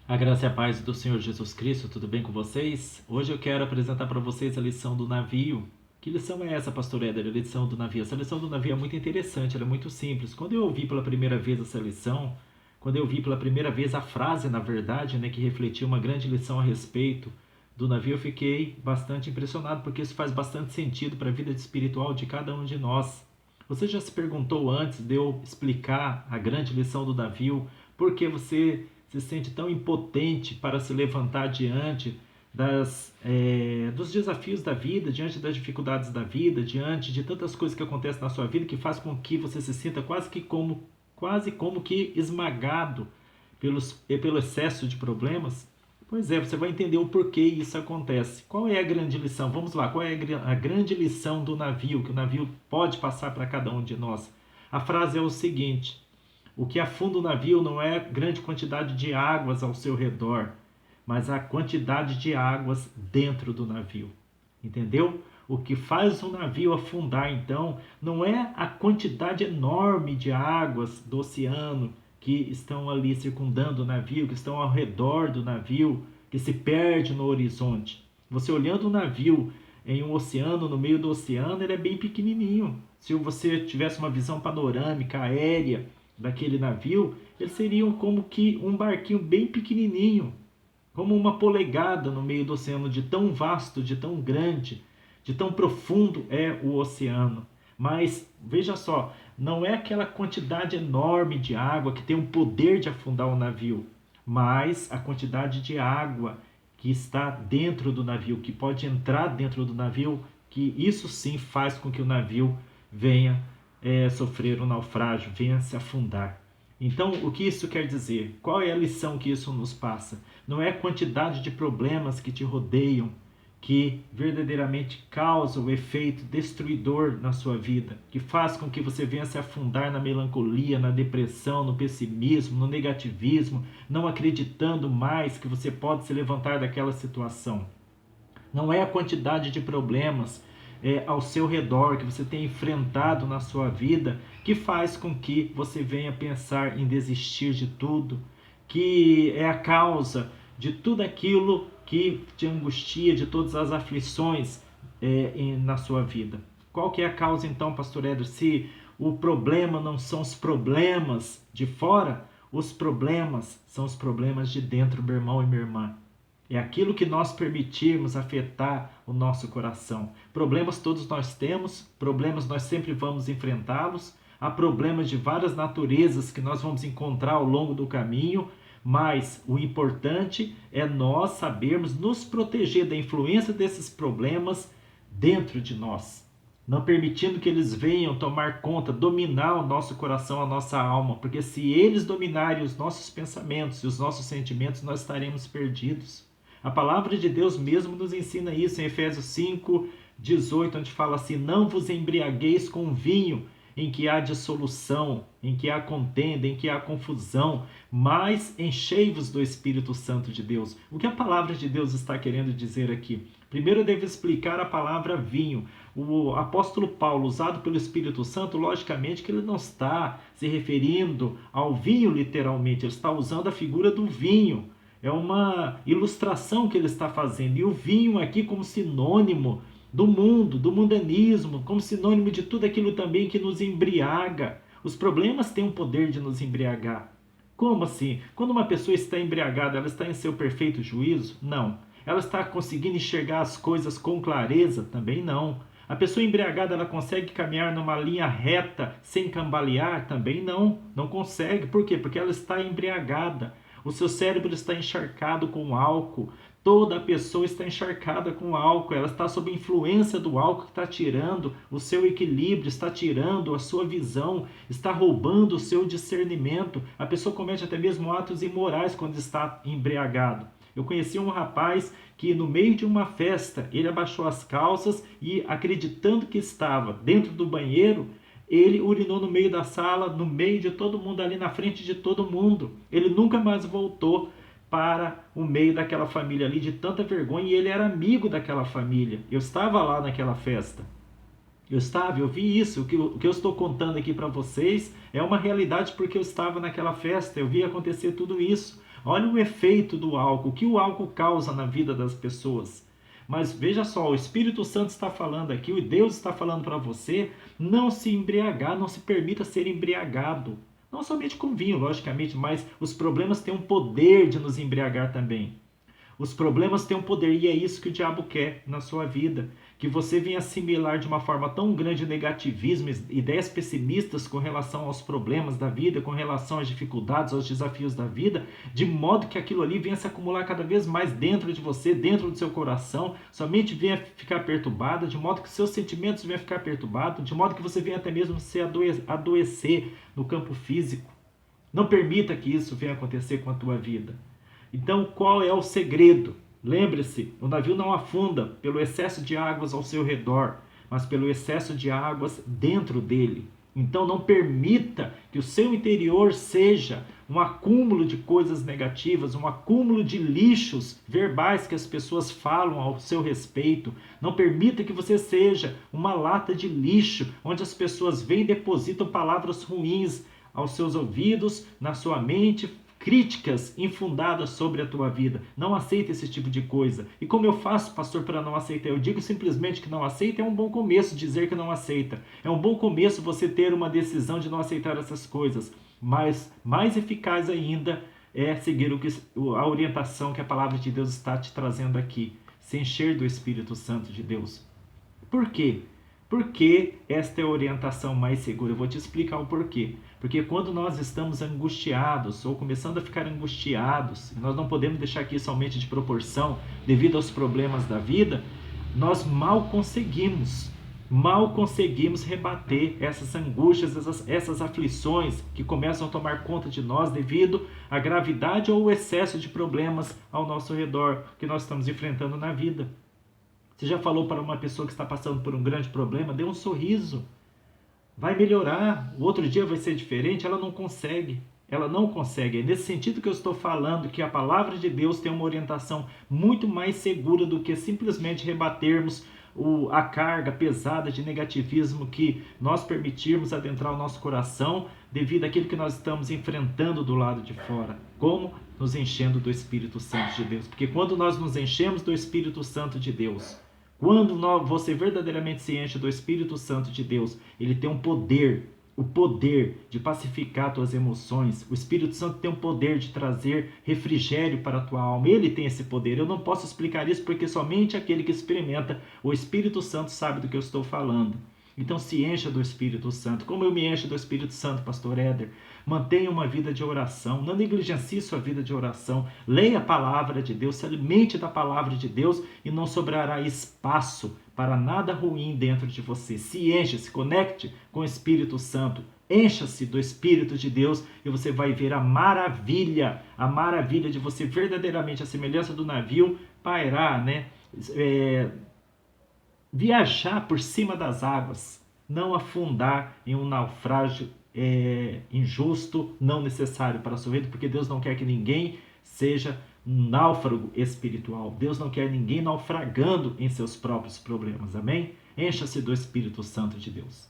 A graça e a paz do Senhor Jesus Cristo, tudo bem com vocês? Hoje eu quero apresentar para vocês a lição do navio. Que lição é essa, pastor Éder? A lição do navio. Essa lição do navio é muito interessante, ela é muito simples. Quando eu ouvi pela primeira vez essa lição, quando eu ouvi pela primeira vez a frase, na verdade, que refletia uma grande lição a respeito do navio, eu fiquei bastante impressionado, porque isso faz bastante sentido para a vida espiritual de cada um de nós. Você já se perguntou antes de eu explicar a grande lição do navio, por que você se sente tão impotente para se levantar diante dos desafios da vida, diante das dificuldades da vida, diante de tantas coisas que acontecem na sua vida que faz com que você se sinta quase como que esmagado pelo excesso de problemas? Pois é, você vai entender o porquê isso acontece. Qual é a grande lição? Vamos lá, qual é a grande lição do navio, que o navio pode passar para cada um de nós? A frase é o seguinte: o que afunda o navio não é grande quantidade de águas ao seu redor, mas a quantidade de águas dentro do navio. Entendeu? O que faz o navio afundar, então, não é a quantidade enorme de águas do oceano que estão ali circundando o navio, que estão ao redor do navio, que se perde no horizonte. Você olhando o navio em um oceano, no meio do oceano, ele é bem pequenininho. Se você tivesse uma visão panorâmica, aérea daquele navio, eles seriam como que um barquinho bem pequenininho, como uma polegada no meio do oceano, de tão vasto, de tão grande, de tão profundo é o oceano. Mas veja só, não é aquela quantidade enorme de água que tem o poder de afundar o navio, mas a quantidade de água que está dentro do navio, que pode entrar dentro do navio, que isso sim faz com que o navio venha sofrer um naufrágio, venha se afundar. Então, o que isso quer dizer? Qual é a lição que isso nos passa? Não é a quantidade de problemas que te rodeiam que verdadeiramente causa o efeito destruidor na sua vida, que faz com que você venha se afundar na melancolia, na depressão, no pessimismo, no negativismo, não acreditando mais que você pode se levantar daquela situação. Não é a quantidade de problemas ao seu redor que você tem enfrentado na sua vida que faz com que você venha pensar em desistir de tudo, que é a causa de tudo aquilo que te angustia, de todas as aflições na sua vida. Qual que é a causa então, pastor Edro? Se o problema não são os problemas de fora, os problemas são os problemas de dentro, meu irmão e minha irmã. É aquilo que nós permitirmos afetar o nosso coração. Problemas todos nós temos, problemas nós sempre vamos enfrentá-los. Há problemas de várias naturezas que nós vamos encontrar ao longo do caminho, mas o importante é nós sabermos nos proteger da influência desses problemas dentro de nós, não permitindo que eles venham tomar conta, dominar o nosso coração, a nossa alma, porque se eles dominarem os nossos pensamentos e os nossos sentimentos, nós estaremos perdidos. A palavra de Deus mesmo nos ensina isso em Efésios 5:18, onde fala assim: não vos embriagueis com vinho em que há dissolução, em que há contenda, em que há confusão, mas enchei-vos do Espírito Santo de Deus. O que a palavra de Deus está querendo dizer aqui? Primeiro eu devo explicar a palavra vinho. O apóstolo Paulo, usado pelo Espírito Santo, logicamente que ele não está se referindo ao vinho literalmente, ele está usando a figura do vinho. É uma ilustração que ele está fazendo. E o vinho aqui como sinônimo do mundo, do mundanismo, como sinônimo de tudo aquilo também que nos embriaga. Os problemas têm o poder de nos embriagar. Como assim? Quando uma pessoa está embriagada, ela está em seu perfeito juízo? Não. Ela está conseguindo enxergar as coisas com clareza? Também não. A pessoa embriagada, ela consegue caminhar numa linha reta sem cambalear? Também não. Não consegue. Por quê? Porque ela está embriagada. O seu cérebro está encharcado com álcool. Toda a pessoa está encharcada com álcool. Ela está sob influência do álcool que está tirando o seu equilíbrio, está tirando a sua visão, está roubando o seu discernimento. A pessoa comete até mesmo atos imorais quando está embriagado. Eu conheci um rapaz que no meio de uma festa, ele abaixou as calças e, acreditando que estava dentro do banheiro, ele urinou no meio da sala, no meio de todo mundo, ali na frente de todo mundo. Ele nunca mais voltou para o meio daquela família ali, de tanta vergonha, e ele era amigo daquela família. Eu estava lá naquela festa. Eu vi isso. O que eu estou contando aqui para vocês é uma realidade porque eu estava naquela festa, eu vi acontecer tudo isso. Olha o efeito do álcool, o que o álcool causa na vida das pessoas. Mas veja só, o Espírito Santo está falando aqui, o Deus está falando para você não se embriagar, não se permita ser embriagado. Não somente com vinho, logicamente, mas os problemas têm um poder de nos embriagar também. Os problemas têm um poder e é isso que o diabo quer na sua vida. Que você venha assimilar de uma forma tão grande o negativismo, ideias pessimistas com relação aos problemas da vida, com relação às dificuldades, aos desafios da vida, de modo que aquilo ali venha se acumular cada vez mais dentro de você, dentro do seu coração, somente venha ficar perturbada, de modo que seus sentimentos venham ficar perturbados, de modo que você venha até mesmo se adoecer no campo físico. Não permita que isso venha acontecer com a tua vida. Então, qual é o segredo? Lembre-se, o navio não afunda pelo excesso de águas ao seu redor, mas pelo excesso de águas dentro dele. Então, não permita que o seu interior seja um acúmulo de coisas negativas, um acúmulo de lixos verbais que as pessoas falam ao seu respeito. Não permita que você seja uma lata de lixo, onde as pessoas vêm e depositam palavras ruins aos seus ouvidos, na sua mente, críticas infundadas sobre a tua vida. Não aceita esse tipo de coisa. E como eu faço, pastor, para não aceitar? Eu digo simplesmente que não aceita. É um bom começo dizer que não aceita. É um bom começo você ter uma decisão de não aceitar essas coisas. Mas mais eficaz ainda é seguir a orientação que a palavra de Deus está te trazendo aqui. Se encher do Espírito Santo de Deus. Por quê? Porque esta é a orientação mais segura. Eu vou te explicar o porquê. Porque quando nós estamos angustiados ou começando a ficar angustiados, nós não podemos deixar que isso aumente de proporção devido aos problemas da vida, nós mal conseguimos rebater essas angústias, essas aflições que começam a tomar conta de nós devido à gravidade ou o excesso de problemas ao nosso redor que nós estamos enfrentando na vida. Você já falou para uma pessoa que está passando por um grande problema? Dê um sorriso. Vai melhorar. O outro dia vai ser diferente. Ela não consegue. Ela não consegue. É nesse sentido que eu estou falando que a palavra de Deus tem uma orientação muito mais segura do que simplesmente rebatermos a carga pesada de negativismo que nós permitirmos adentrar o nosso coração devido àquilo que nós estamos enfrentando do lado de fora. Como? Nos enchendo do Espírito Santo de Deus. Porque quando nós nos enchemos do Espírito Santo de Deus, quando você verdadeiramente se enche do Espírito Santo de Deus, ele tem um poder, o poder de pacificar tuas emoções. O Espírito Santo tem um poder de trazer refrigério para a tua alma. Ele tem esse poder. Eu não posso explicar isso porque somente aquele que experimenta o Espírito Santo sabe do que eu estou falando. Então se encha do Espírito Santo. Como eu me encho do Espírito Santo, pastor Éder? Mantenha uma vida de oração. Não negligencie sua vida de oração. Leia a palavra de Deus. Se alimente da palavra de Deus e não sobrará espaço para nada ruim dentro de você. Se encha, se conecte com o Espírito Santo. Encha-se do Espírito de Deus e você vai ver a maravilha de você verdadeiramente, a semelhança do navio, pairar, viajar por cima das águas, não afundar em um naufrágio injusto, não necessário para a sua vida, porque Deus não quer que ninguém seja um náufrago espiritual. Deus não quer ninguém naufragando em seus próprios problemas, amém? Encha-se do Espírito Santo de Deus.